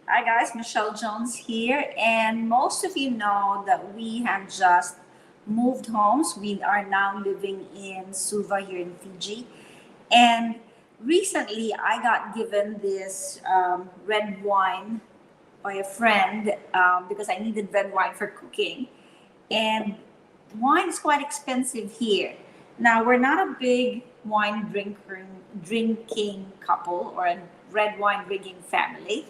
Hi guys, Michelle Jones here, and most of you know that we have just moved homes. We are now living in Suva here in Fiji, and recently I got given this red wine by a friend because I needed red wine for cooking, and wine is quite expensive here. Now we're not a big wine drinking couple or a red wine drinking family,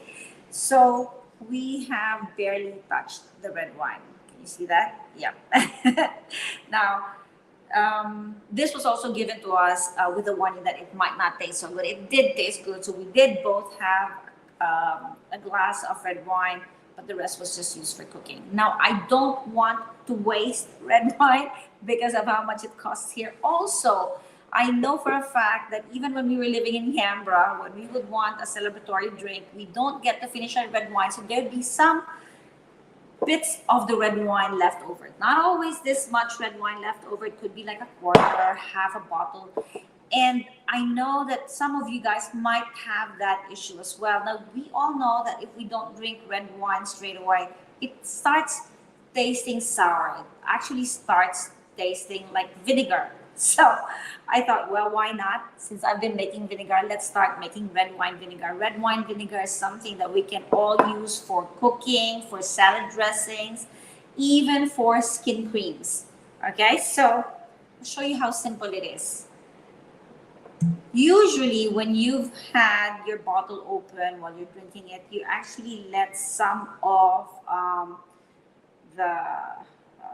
so we have barely touched the red wine. Can you see that? Yeah. Now, this was also given to us with the warning that it might not taste so good. It did taste good, so we did both have a glass of red wine, but the rest was just used for cooking. Now, I don't want to waste red wine because of how much it costs here. Also, I know for a fact that even when we were living in Canberra, when we would want a celebratory drink, we don't get to finish our red wine. So there'd be some bits of the red wine left over. Not always this much red wine left over. It could be like a quarter or half a bottle. And I know that some of you guys might have that issue as well. Now, we all know that if we don't drink red wine straight away, it starts tasting sour. It actually starts tasting like vinegar. So I thought, well, why not? Since I've been making vinegar, let's start making red wine vinegar. Red wine vinegar is something that we can all use for cooking, for salad dressings, even for skin creams. Okay, so I'll show you how simple it is. Usually, when you've had your bottle open while you're drinking it, you actually let some of the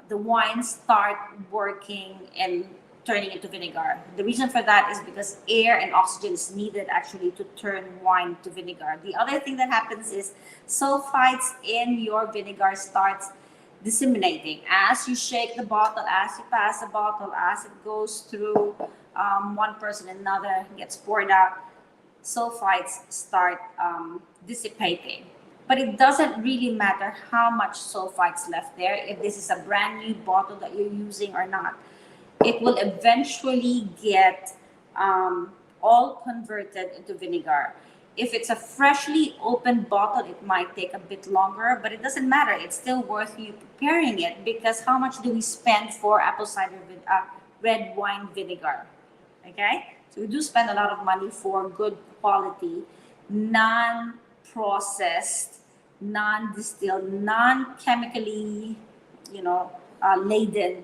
the wine start working and turning into vinegar. The reason for that is because air and oxygen is needed actually to turn wine to vinegar. The other thing that happens is sulfites in your vinegar starts disseminating as you shake the bottle, as you pass the bottle, as it goes through one person, another gets poured out. Sulfites start dissipating. But it doesn't really matter how much sulfites left there, if this is a brand new bottle that you're using or not. It will eventually get all converted into vinegar. If it's a freshly opened bottle, it might take a bit longer, but it doesn't matter. It's still worth you preparing it because how much do we spend for red wine vinegar? Okay, so we do spend a lot of money for good quality, non-processed, non-distilled, non-chemically, laden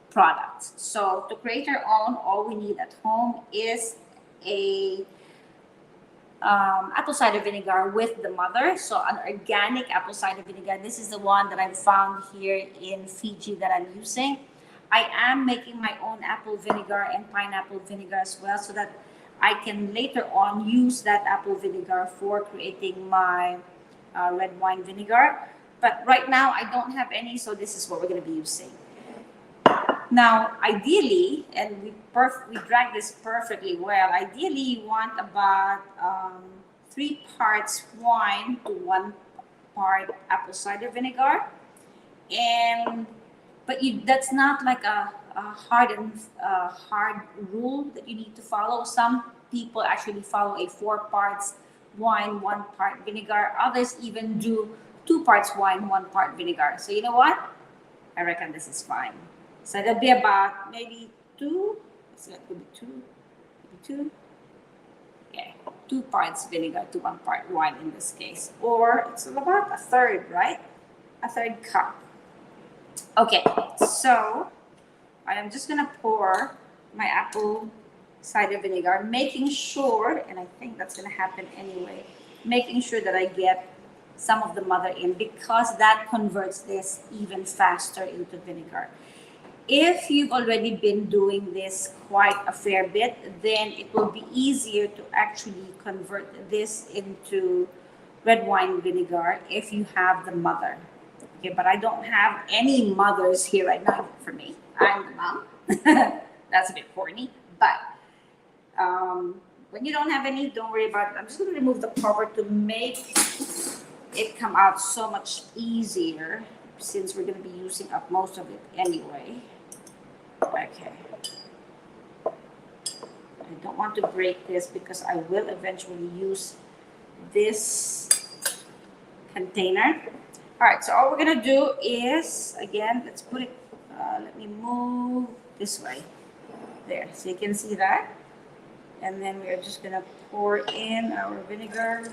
products. So to create our own, all we need at home is a apple cider vinegar with the mother. So an organic apple cider vinegar. This is the one that I've found here in Fiji that I'm using. I am making my own apple vinegar and pineapple vinegar as well, so that I can later on use that apple vinegar for creating my red wine vinegar. But right now I don't have any, so this is what we're going to be using. Now, ideally, and we drag this perfectly well. Ideally, you want about 3 parts wine to 1 part apple cider vinegar, and that's not like a hard rule that you need to follow. Some people actually follow a 4 parts wine, 1 part vinegar. Others even do 2 parts wine, 1 part vinegar. So you know what? I reckon this is fine. So that'll be about maybe 2. So that could be 2, maybe 2. Yeah, 2 parts vinegar to 1 part wine in this case, or it's about a third, right? A third cup. Okay, so I am just gonna pour my apple cider vinegar, making sure, and I think that's gonna happen anyway, making sure that I get some of the mother in because that converts this even faster into vinegar. If you've already been doing this quite a fair bit, then it will be easier to actually convert this into red wine vinegar if you have the mother. Okay, but I don't have any mothers here right now for me. I'm the mom. That's a bit corny, but when you don't have any, don't worry about it. I'm just going to remove the cover to make it come out so much easier since we're going to be using up most of it anyway. Okay. I don't want to break this because I will eventually use this container. All right, so all we're gonna do is, again, let's put it, let me move this way. There, so you can see that. And then we're just gonna pour in our vinegar.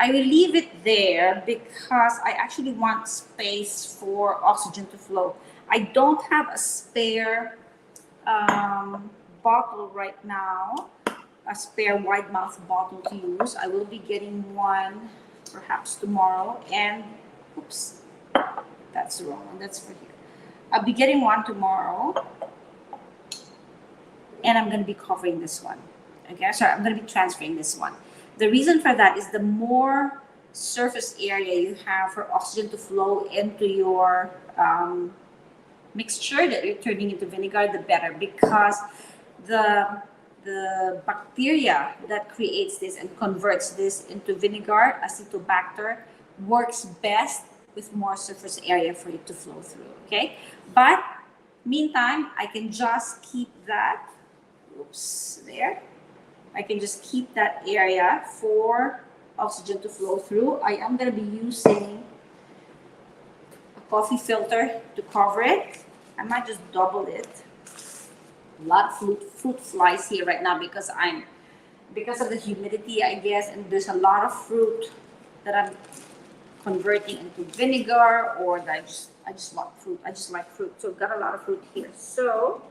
I will leave it there because I actually want space for oxygen to flow. I don't have a spare bottle right now, a spare wide mouth bottle to use. I will be getting one perhaps tomorrow. And oops, that's the wrong one. That's for here. I'll be getting one tomorrow, and I'm going to be covering this one. Okay, sorry, I'm going to be transferring this one. The reason for that is the more surface area you have for oxygen to flow into your mixture that you're turning into vinegar, the better, because the bacteria that creates this and converts this into vinegar, Acetobacter, works best with more surface area for it to flow through. Okay, but meantime, I can just keep that. Oops, there. I can just keep that area for oxygen to flow through. I am going to be using a coffee filter to cover it. I might just double it. A lot of fruit flies here right now because of the humidity, I guess, and there's a lot of fruit that I'm converting into vinegar, or that I just like fruit. I just like fruit. So I've got a lot of fruit here. So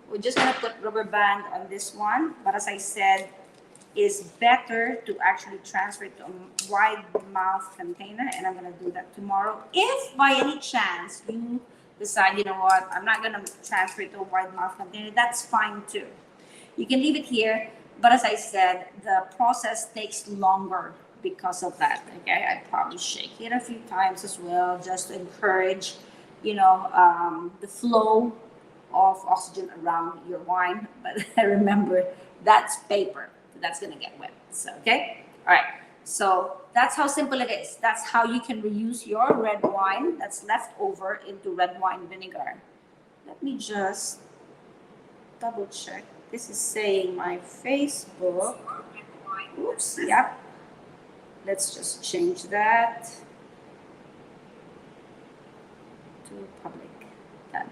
we're just gonna put rubber band on this one, but as I said, it's better to actually transfer it to a wide mouth container, and I'm gonna do that tomorrow. If by any chance you decide, you know what, I'm not gonna transfer it to a wide mouth container, that's fine too. You can leave it here, but as I said, the process takes longer because of that. Okay, I probably shake it a few times as well, just to encourage, the flow of oxygen around your wine. But remember, that's paper, that's gonna get wet. So okay, all right, so that's how simple it is. That's how you can reuse your red wine that's left over into red wine vinegar. Let me just double check. This is saying my Facebook. Oops, yep. Let's just change that to public. Done.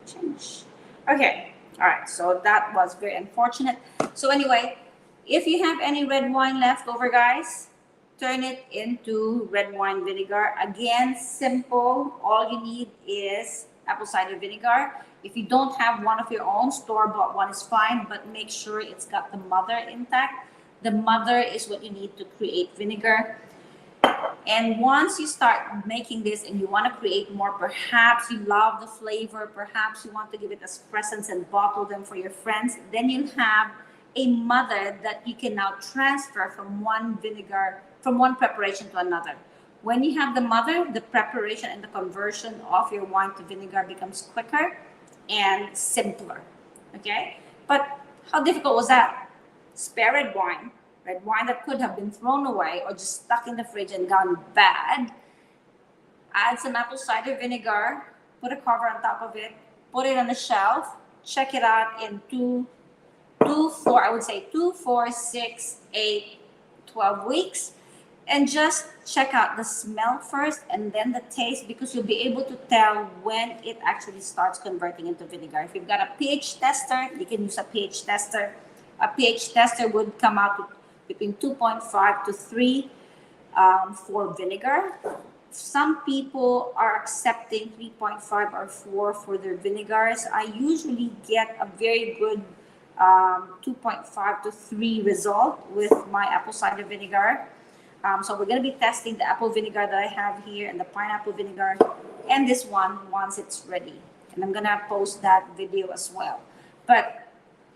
Change. Okay, all right, so that was very unfortunate. So anyway, if you have any red wine left over, guys, turn it into red wine vinegar. Again, simple. All you need is apple cider vinegar. If you don't have one of your own, store-bought one is fine, but make sure it's got the mother intact. The mother is what you need to create vinegar. And once you start making this and you want to create more, perhaps you love the flavor, perhaps you want to give it as presents and bottle them for your friends, then you'll have a mother that you can now transfer from one preparation to another. When you have the mother, the preparation and the conversion of your wine to vinegar becomes quicker and simpler. Okay? But how difficult was that? Spare red wine that could have been thrown away or just stuck in the fridge and gone bad. Add some apple cider vinegar, put a cover on top of it, put it on the shelf, check it out in 2, 4, 6, 8, 12 weeks. And just check out the smell first and then the taste, because you'll be able to tell when it actually starts converting into vinegar. If you've got a pH tester, you can use a pH tester. A pH tester would come out with between 2.5 to 3 for vinegar. Some people are accepting 3.5 or 4 for their vinegars. I usually get a very good 2.5 to 3 result with my apple cider vinegar. So we're going to be testing the apple vinegar that I have here and the pineapple vinegar and this one once it's ready. And I'm going to post that video as well. But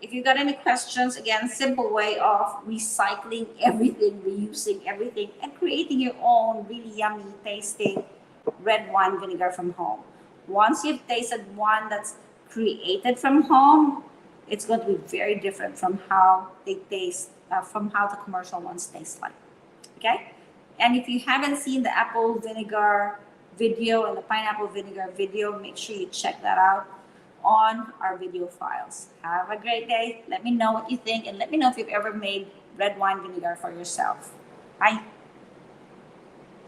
if you've got any questions, again, simple way of recycling everything, reusing everything, and creating your own really yummy tasting red wine vinegar from home. Once you've tasted one that's created from home, it's going to be very different from how they taste, from how the commercial ones taste like. Okay? And if you haven't seen the apple vinegar video and the pineapple vinegar video, make sure you check that out on our video files. Have a great day. Let me know what you think, and let me know if you've ever made red wine vinegar for yourself. Bye.